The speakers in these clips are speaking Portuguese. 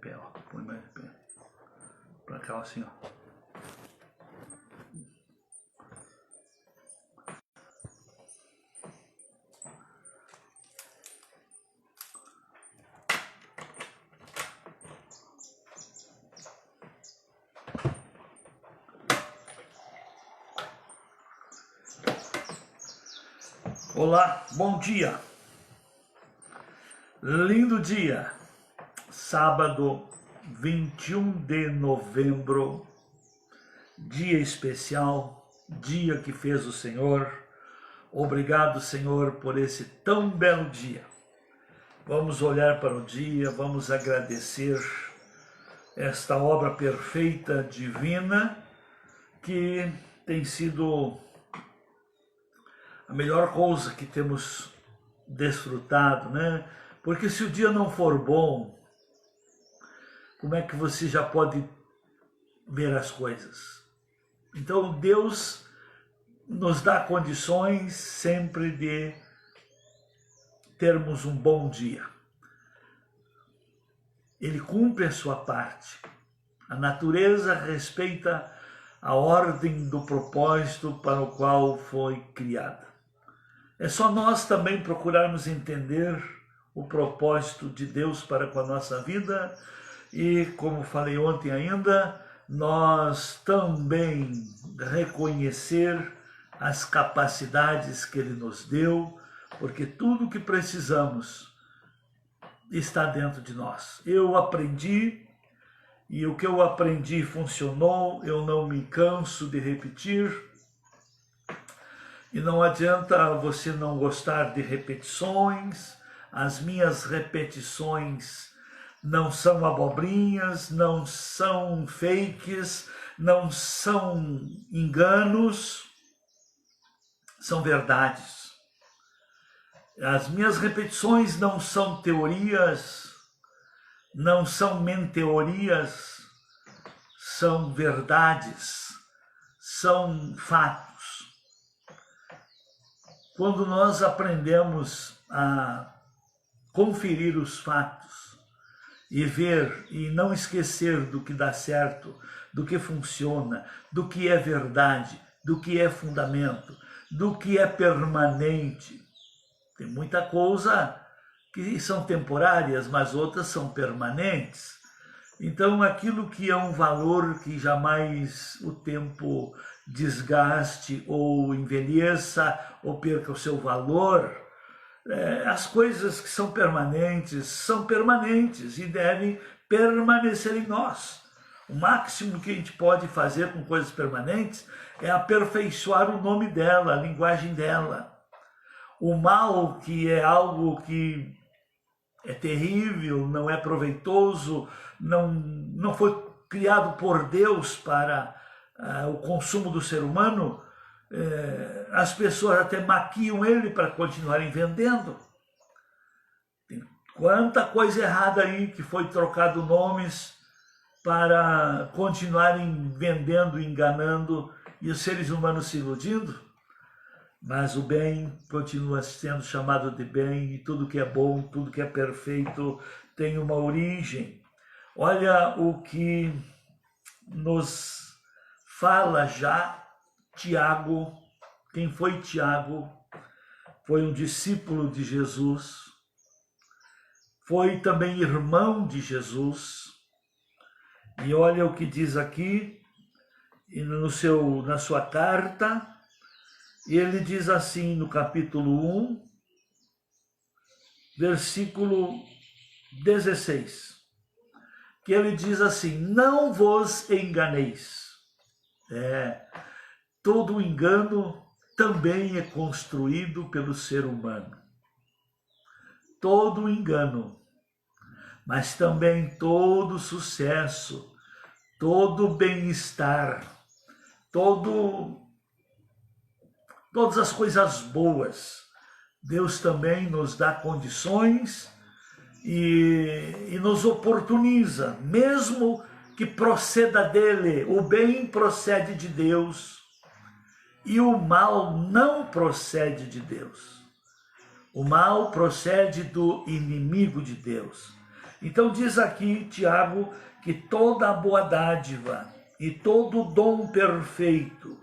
pé, ó. Põe mais de pé. Pra cá, assim, ó. Olá, bom dia. Lindo dia. Sábado 21 de novembro, dia especial, dia que fez o Senhor. Obrigado, Senhor, por esse tão belo dia. Vamos olhar para o dia, vamos agradecer esta obra perfeita, divina, que tem sido a melhor coisa que temos desfrutado, né? Porque se o dia não for bom, como é que você já pode ver as coisas? Então Deus nos dá condições sempre de termos um bom dia. Ele cumpre a sua parte. A natureza respeita a ordem do propósito para o qual foi criada. É só nós também procurarmos entender o propósito de Deus para com a nossa vida e, como falei ontem ainda, nós também reconhecer as capacidades que Ele nos deu, porque tudo o que precisamos está dentro de nós. Eu aprendi e o que eu aprendi funcionou, eu não me canso de repetir. E não adianta você não gostar de repetições, as minhas repetições não são abobrinhas, não são fakes, não são enganos, são verdades. As minhas repetições não são teorias, não são menteorias, são verdades, são fatos. Quando nós aprendemos a conferir os fatos e ver e não esquecer do que dá certo, do que funciona, do que é verdade, do que é fundamento, do que é permanente. Tem muita coisa que são temporárias, mas outras são permanentes. Então, aquilo que é um valor que jamais o tempo desgaste ou envelheça ou perca o seu valor, as coisas que são permanentes e devem permanecer em nós. O máximo que a gente pode fazer com coisas permanentes é aperfeiçoar o nome dela, a linguagem dela. O mal, que é algo que é terrível, não é proveitoso, não foi criado por Deus para o consumo do ser humano, as pessoas até maquiam ele para continuarem vendendo. Tem quanta coisa errada aí que foi trocado nomes para continuarem vendendo, enganando e os seres humanos se iludindo. Mas o bem continua sendo chamado de bem e tudo que é bom, tudo que é perfeito tem uma origem. Olha o que nos fala já Tiago. Quem foi Tiago? Foi um discípulo de Jesus, foi também irmão de Jesus. E olha o que diz aqui, na sua carta. E ele diz assim no capítulo 1, versículo 16, que ele diz assim: não vos enganeis. Todo engano também é construído pelo ser humano. Todo engano, mas também todo sucesso, todo bem-estar, todas as coisas boas. Deus também nos dá condições e nos oportuniza, mesmo que proceda dele. O bem procede de Deus e o mal não procede de Deus. O mal procede do inimigo de Deus. Então diz aqui Tiago que toda a boa dádiva e todo o dom perfeito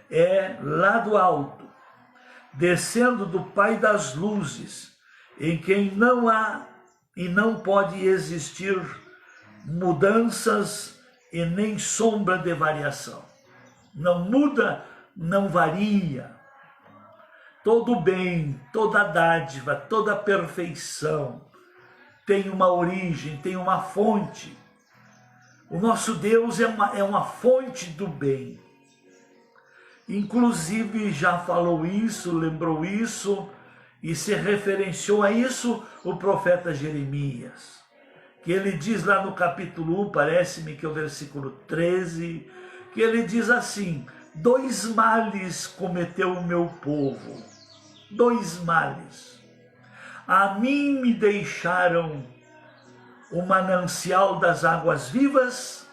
é lá do alto, descendo do Pai das luzes, em quem não há e não pode existir mudanças e nem sombra de variação. Não muda, não varia. Todo bem, toda dádiva, toda perfeição tem uma origem, tem uma fonte. O nosso Deus é uma fonte do bem. Inclusive já falou isso, lembrou isso e se referenciou a isso o profeta Jeremias, que ele diz lá no capítulo 1, parece-me que é o versículo 13, que ele diz assim: 2 males cometeu o meu povo, 2 males. A mim me deixaram o manancial das águas vivas,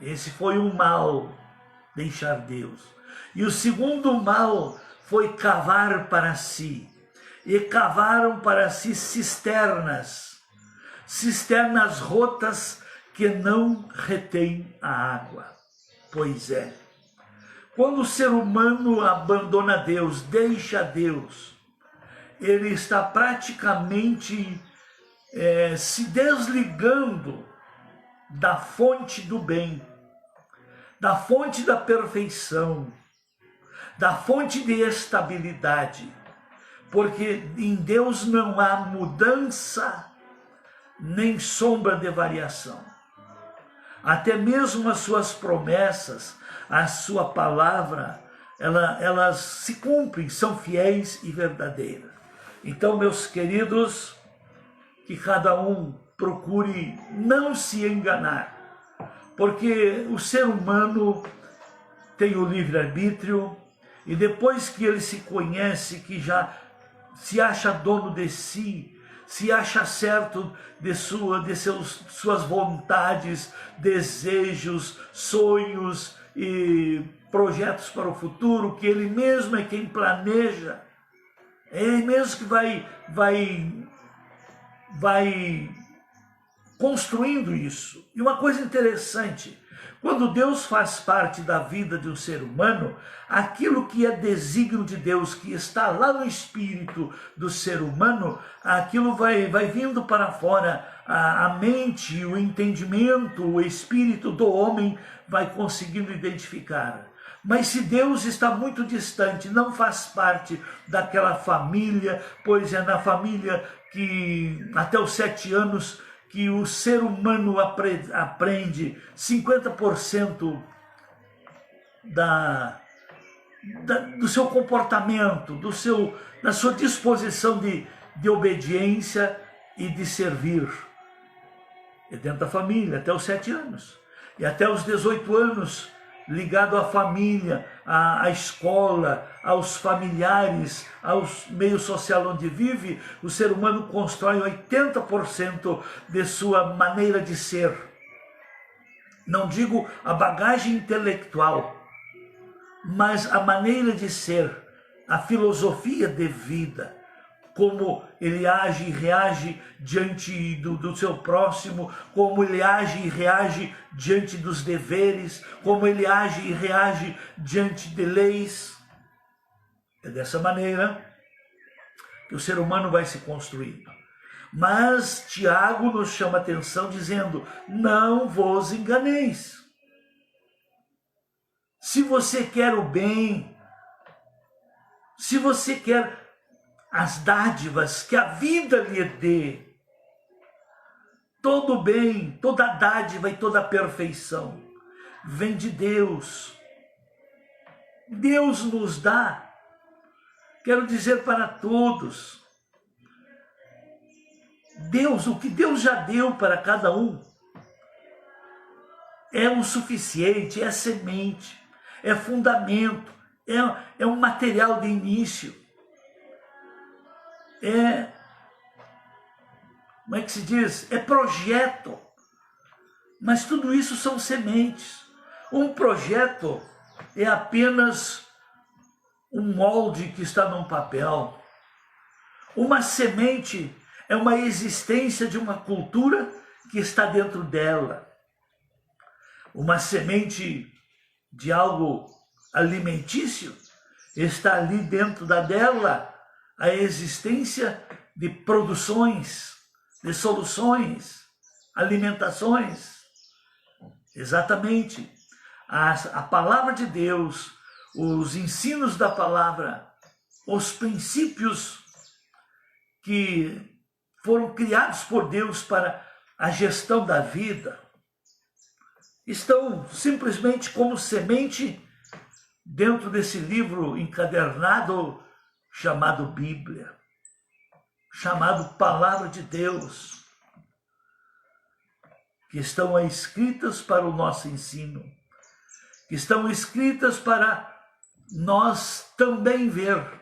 esse foi um mal, deixar Deus. E o segundo mal foi cavar para si, e cavaram para si cisternas rotas que não retêm a água. Pois é, quando o ser humano abandona Deus, deixa Deus, ele está praticamente se desligando da fonte do bem, da fonte da perfeição, da fonte de estabilidade, porque em Deus não há mudança nem sombra de variação. Até mesmo as suas promessas, a sua palavra, elas se cumprem, são fiéis e verdadeiras. Então, meus queridos, que cada um procure não se enganar, porque o ser humano tem o livre-arbítrio, e depois que ele se conhece, que já se acha dono de si, se acha certo de suas vontades, desejos, sonhos e projetos para o futuro, que ele mesmo é quem planeja, é ele mesmo que vai construindo isso. E uma coisa interessante, quando Deus faz parte da vida de um ser humano, aquilo que é desígnio de Deus, que está lá no espírito do ser humano, aquilo vai vindo para fora. A mente, o entendimento, o espírito do homem vai conseguindo identificar. Mas se Deus está muito distante, não faz parte daquela família, pois é na família que até os 7 anos que o ser humano aprende 50% do seu comportamento, da sua disposição de obediência e de servir. É dentro da família, até os 7 anos. E até os 18 anos, ligado à família, à escola, aos familiares, aos meios social onde vive, o ser humano constrói 80% de sua maneira de ser. Não digo a bagagem intelectual, mas a maneira de ser, a filosofia de vida, como ele age e reage diante do seu próximo, como ele age e reage diante dos deveres, como ele age e reage diante de leis. É dessa maneira que o ser humano vai se construindo. Mas Tiago nos chama a atenção dizendo: não vos enganeis. Se você quer o bem, se você quer as dádivas que a vida lhe dê, todo bem, toda dádiva e toda perfeição vem de Deus. Deus nos dá. Quero dizer para todos, Deus, o que Deus já deu para cada um, é o suficiente, é semente, é fundamento, é um material de início. Como é que se diz? É projeto. Mas tudo isso são sementes. Um projeto é apenas um molde que está num papel. Uma semente é uma existência de uma cultura que está dentro dela. Uma semente de algo alimentício está ali dentro dela, a existência de produções, de soluções, alimentações. Exatamente. A palavra de Deus, os ensinos da palavra, os princípios que foram criados por Deus para a gestão da vida, estão simplesmente como semente dentro desse livro encadernado chamado Bíblia, chamado Palavra de Deus, que estão escritas para o nosso ensino, que estão escritas para nós também ver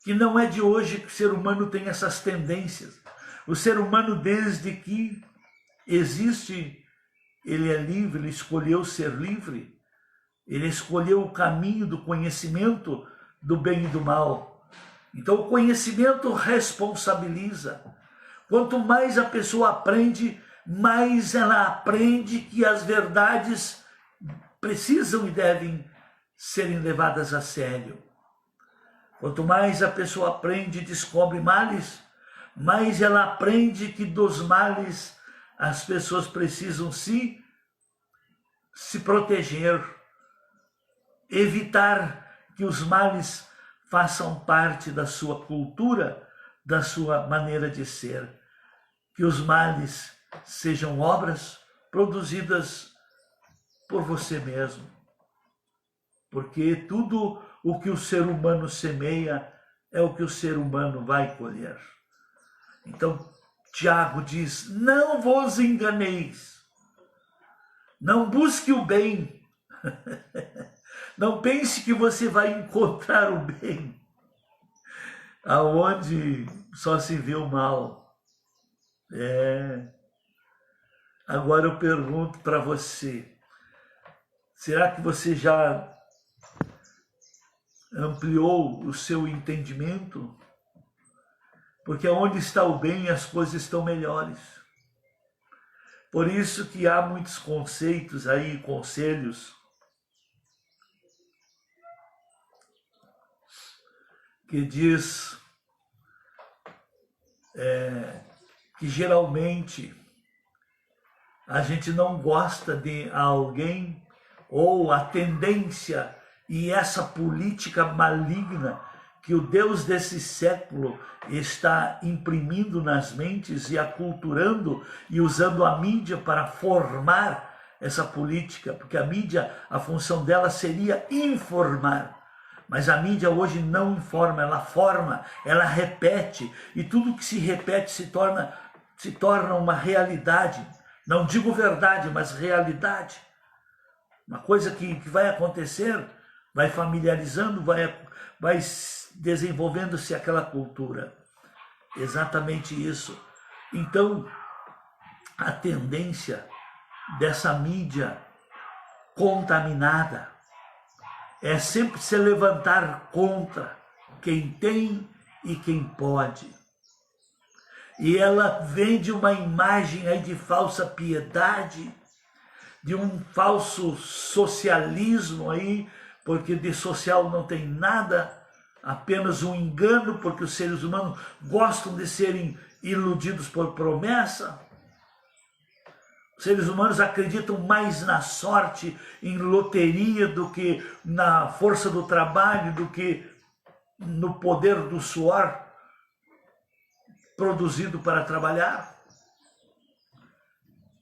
que não é de hoje que o ser humano tem essas tendências. O ser humano, desde que existe, ele é livre, ele escolheu ser livre, ele escolheu o caminho do conhecimento do bem e do mal. Então o conhecimento responsabiliza. Quanto mais a pessoa aprende, mais ela aprende que as verdades precisam e devem serem levadas a sério. Quanto mais a pessoa aprende e descobre males, mais ela aprende que dos males as pessoas precisam se proteger, evitar que os males façam parte da sua cultura, da sua maneira de ser. Que os males sejam obras produzidas por você mesmo. Porque tudo o que o ser humano semeia é o que o ser humano vai colher. Então, Tiago diz, não vos enganeis, não busque o bem, não pense que você vai encontrar o bem, aonde só se vê o mal. Agora eu pergunto para você, será que você já ampliou o seu entendimento? Porque onde está o bem, as coisas estão melhores. Por isso que há muitos conceitos aí, conselhos, que diz que geralmente a gente não gosta de alguém ou a tendência e essa política maligna que o Deus desse século está imprimindo nas mentes e aculturando e usando a mídia para formar essa política, porque a mídia, a função dela seria informar, mas a mídia hoje não informa, ela forma, ela repete, e tudo que se repete se torna uma realidade, não digo verdade, mas realidade, uma coisa que vai acontecer, vai familiarizando, vai desenvolvendo-se aquela cultura. Exatamente isso. Então, a tendência dessa mídia contaminada é sempre se levantar contra quem tem e quem pode. E ela vende uma imagem aí de falsa piedade, de um falso socialismo aí, porque de social não tem nada, apenas um engano, porque os seres humanos gostam de serem iludidos por promessa. Os seres humanos acreditam mais na sorte, em loteria, do que na força do trabalho, do que no poder do suor produzido para trabalhar.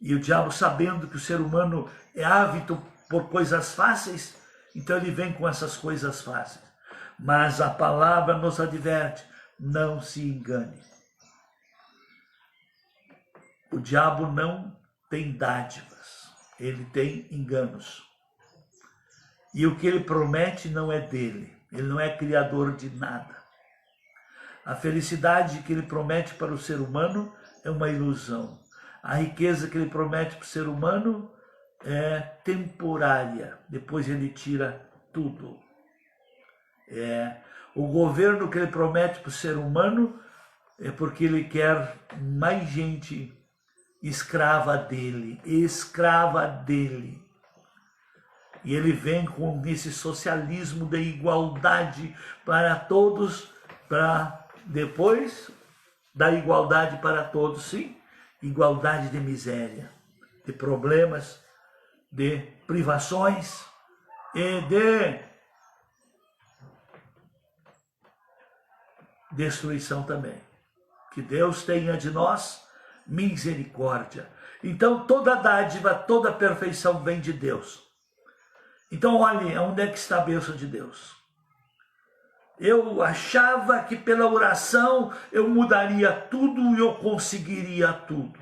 E o diabo, sabendo que o ser humano é ávido por coisas fáceis, então ele vem com essas coisas fáceis. Mas a palavra nos adverte, não se engane. O diabo não tem dádivas, ele tem enganos. E o que ele promete não é dele, ele não é criador de nada. A felicidade que ele promete para o ser humano é uma ilusão. A riqueza que ele promete para o ser humano é temporária, depois ele tira tudo. O governo que ele promete para o ser humano é porque ele quer mais gente escrava dele, escrava dele. E ele vem com esse socialismo da igualdade para todos, para depois da igualdade para todos, sim, igualdade de miséria, de problemas, de privações e de destruição também. Que Deus tenha de nós misericórdia. Então toda dádiva, toda perfeição vem de Deus. Então olhe, onde é que está a bênção de Deus? Eu achava que pela oração eu mudaria tudo e eu conseguiria tudo.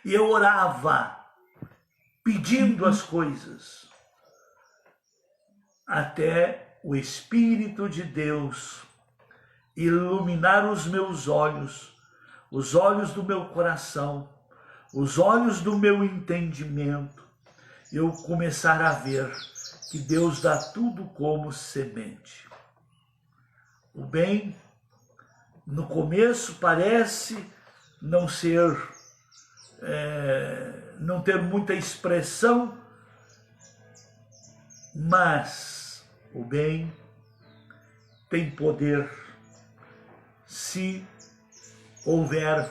E eu orava, pedindo as coisas, até o Espírito de Deus iluminar os meus olhos, os olhos do meu coração, os olhos do meu entendimento, eu começar a ver que Deus dá tudo como semente. O bem, no começo, parece não ser, não ter muita expressão, mas o bem tem poder se houver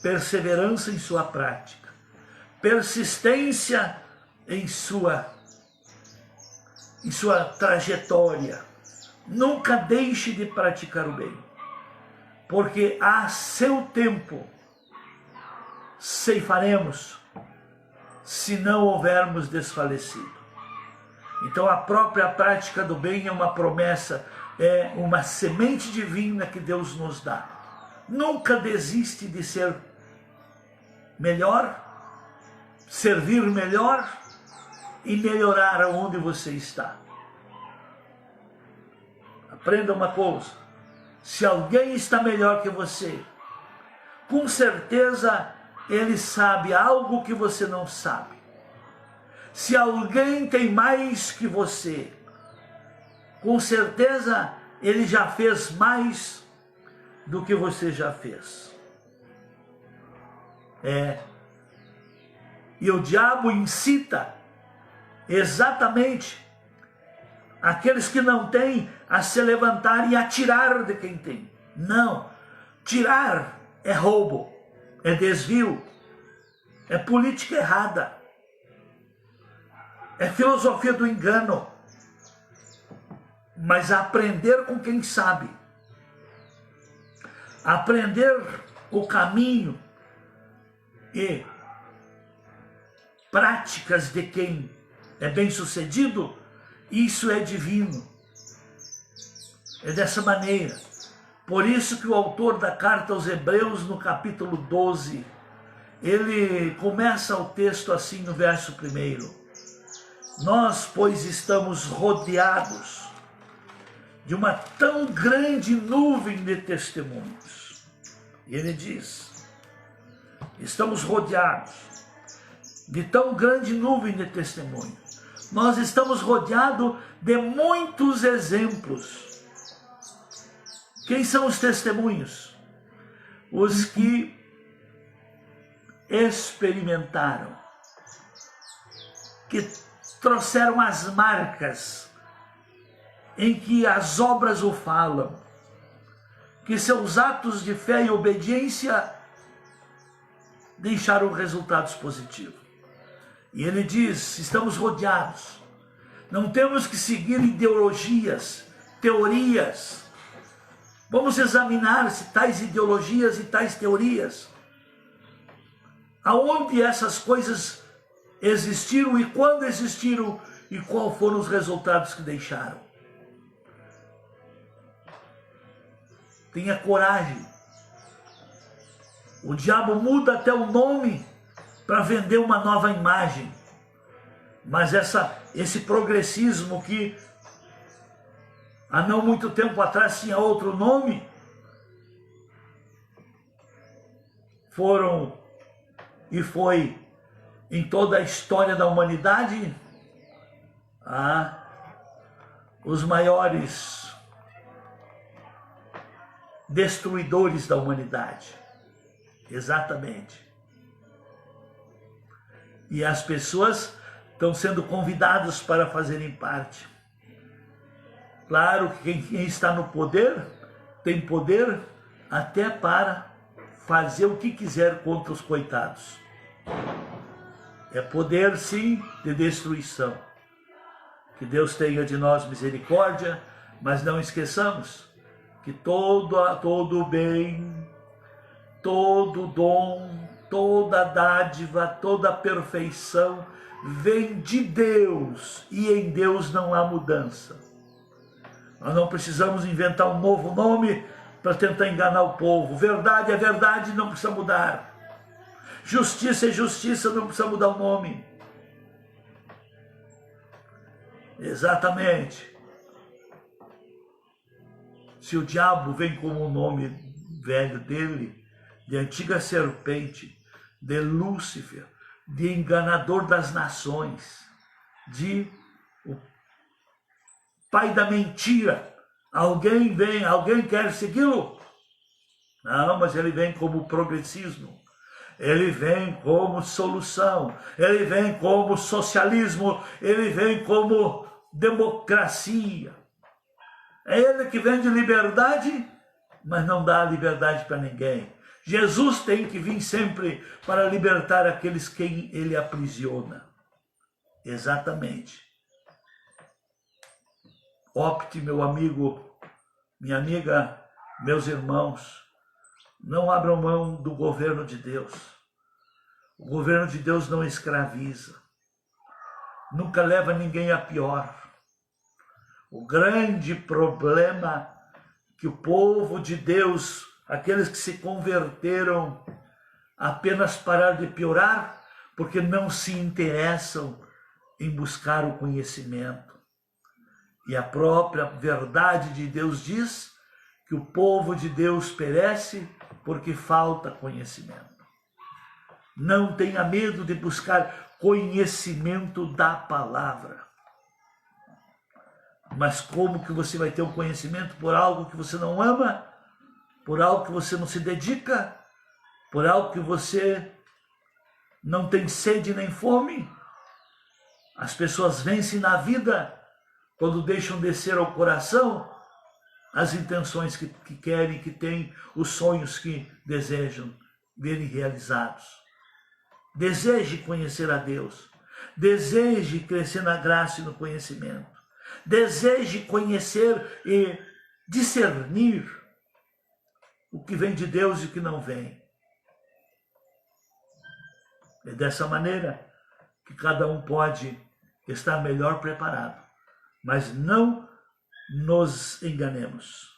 perseverança em sua prática, persistência em sua trajetória. Nunca deixe de praticar o bem, porque a seu tempo ceifaremos se não houvermos desfalecido. Então a própria prática do bem é uma promessa, é uma semente divina que Deus nos dá. Nunca desiste de ser melhor, servir melhor e melhorar aonde você está. Aprenda uma coisa, se alguém está melhor que você, com certeza ele sabe algo que você não sabe. Se alguém tem mais que você, com certeza ele já fez mais do que você já fez. E o diabo incita exatamente aqueles que não têm a se levantar e atirar de quem tem. Não, tirar é roubo, é desvio, é política errada, é filosofia do engano. Mas aprender com quem sabe, aprender o caminho e práticas de quem é bem-sucedido, isso é divino. É dessa maneira. Por isso que o autor da carta aos Hebreus, no capítulo 12, ele começa o texto assim no verso 1. Nós, pois, estamos rodeados de uma tão grande nuvem de testemunhos. E ele diz, estamos rodeados de tão grande nuvem de testemunhos. Nós estamos rodeados de muitos exemplos. Quem são os testemunhos? Os que experimentaram, que trouxeram as marcas em que as obras o falam, que seus atos de fé e obediência deixaram resultados positivos. E ele diz, estamos rodeados, não temos que seguir ideologias, teorias. Vamos examinar se tais ideologias e tais teorias, aonde essas coisas existiram e quando existiram e quais foram os resultados que deixaram. Tenha coragem. O diabo muda até o nome para vender uma nova imagem. Mas esse progressismo que há não muito tempo atrás tinha outro nome, foram e foi em toda a história da humanidade os maiores destruidores da humanidade. Exatamente. E as pessoas estão sendo convidadas para fazerem parte. Claro que quem está no poder tem poder até para fazer o que quiser contra os coitados. É poder, sim, de destruição. Que Deus tenha de nós misericórdia, mas não esqueçamos que todo bem, todo dom, toda dádiva, toda perfeição vem de Deus, e em Deus não há mudança. Nós não precisamos inventar um novo nome para tentar enganar o povo. Verdade é verdade, não precisa mudar. Justiça é justiça, não precisa mudar o nome. Exatamente. Se o diabo vem como o nome velho dele, de antiga serpente, de Lúcifer, de enganador das nações, de o pai da mentira, alguém quer segui-lo? Não, mas ele vem como progressismo, ele vem como solução, ele vem como socialismo, ele vem como democracia. É ele que vem de liberdade, mas não dá liberdade para ninguém. Jesus tem que vir sempre para libertar aqueles quem ele aprisiona. Exatamente. Opte, meu amigo, minha amiga, meus irmãos, não abram mão do governo de Deus. O governo de Deus não escraviza, nunca leva ninguém a pior. O grande problema que o povo de Deus, aqueles que se converteram, apenas pararam de piorar porque não se interessam em buscar o conhecimento. E a própria verdade de Deus diz que o povo de Deus perece porque falta conhecimento. Não tenha medo de buscar conhecimento da palavra. Mas como que você vai ter um conhecimento por algo que você não ama? Por algo que você não se dedica? Por algo que você não tem sede nem fome? As pessoas vencem na vida quando deixam descer ao coração as intenções que querem, que têm, os sonhos que desejam verem realizados. Deseje conhecer a Deus. Deseje crescer na graça e no conhecimento. Deseje conhecer e discernir o que vem de Deus e o que não vem. É dessa maneira que cada um pode estar melhor preparado. Mas não nos enganemos.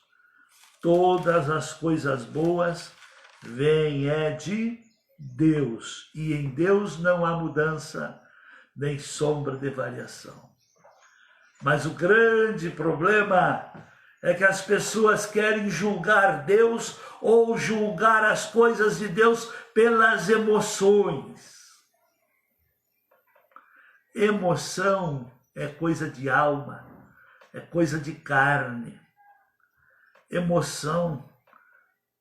Todas as coisas boas vêm de Deus. E em Deus não há mudança nem sombra de variação. Mas o grande problema é que as pessoas querem julgar Deus ou julgar as coisas de Deus pelas emoções. Emoção é coisa de alma, é coisa de carne. Emoção,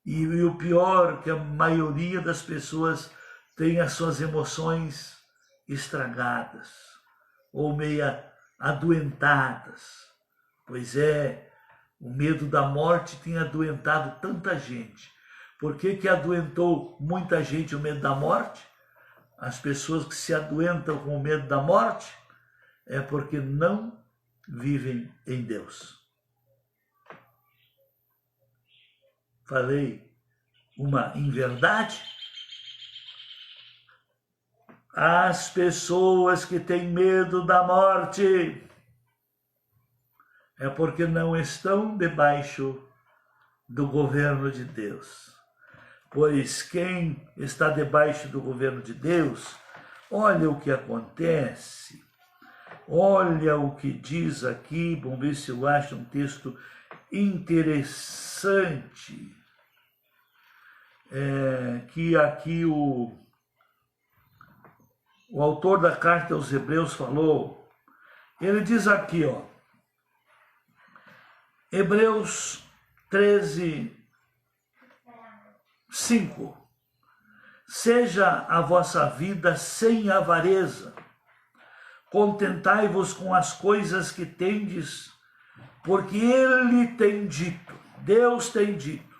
e o pior, que a maioria das pessoas tem as suas emoções estragadas, ou meia adoentadas. Pois é, o medo da morte tem adoentado tanta gente. Por que que adoentou muita gente o medo da morte? As pessoas que se adoentam com o medo da morte é porque não vivem em Deus. Falei uma inverdade? As pessoas que têm medo da morte é porque não estão debaixo do governo de Deus. Pois quem está debaixo do governo de Deus, olha o que acontece, olha o que diz aqui. Vamos ver se eu acho um texto interessante, que aqui o autor da carta aos Hebreus falou. Ele diz aqui, ó, Hebreus 13, 5. Seja a vossa vida sem avareza. Contentai-vos com as coisas que tendes, porque Ele tem dito, Deus tem dito,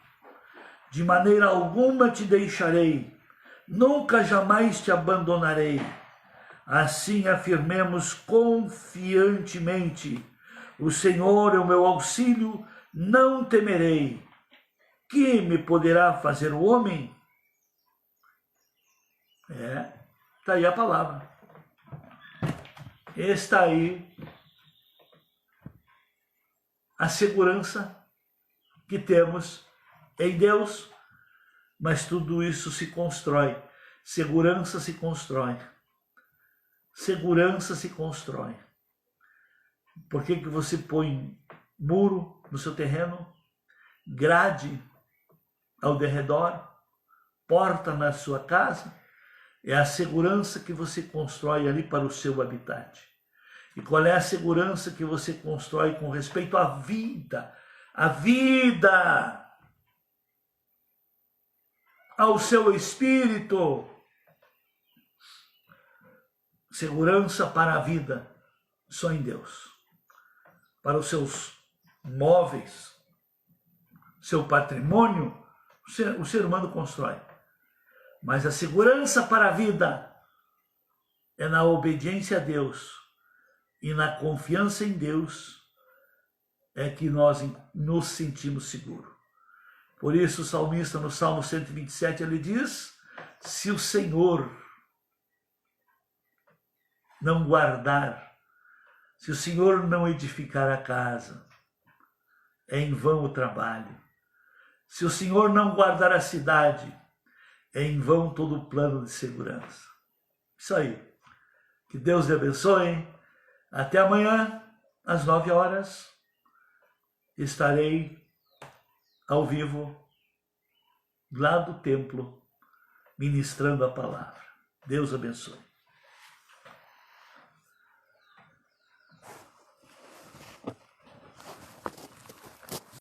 de maneira alguma te deixarei, nunca jamais te abandonarei. Assim afirmemos confiantemente, o Senhor é o meu auxílio, não temerei. Que me poderá fazer o homem? Está aí a palavra. Está aí a segurança que temos em Deus, mas tudo isso se constrói. Segurança se constrói. Segurança se constrói. Por que você põe muro no seu terreno, grade ao derredor, porta na sua casa? É a segurança que você constrói ali para o seu habitat. E qual é a segurança que você constrói com respeito à vida? A vida! Ao seu espírito. Segurança para a vida só em Deus. Para os seus móveis, seu patrimônio, o ser humano constrói. Mas a segurança para a vida é na obediência a Deus e na confiança em Deus é que nós nos sentimos seguros. Por isso o salmista no Salmo 127 ele diz: se o Senhor não guardar, se o Senhor não edificar a casa, é em vão o trabalho. Se o Senhor não guardar a cidade, é em vão todo o plano de segurança. Isso aí. Que Deus lhe abençoe. Até amanhã, às 9 horas, estarei ao vivo, lá do templo, ministrando a palavra. Deus abençoe.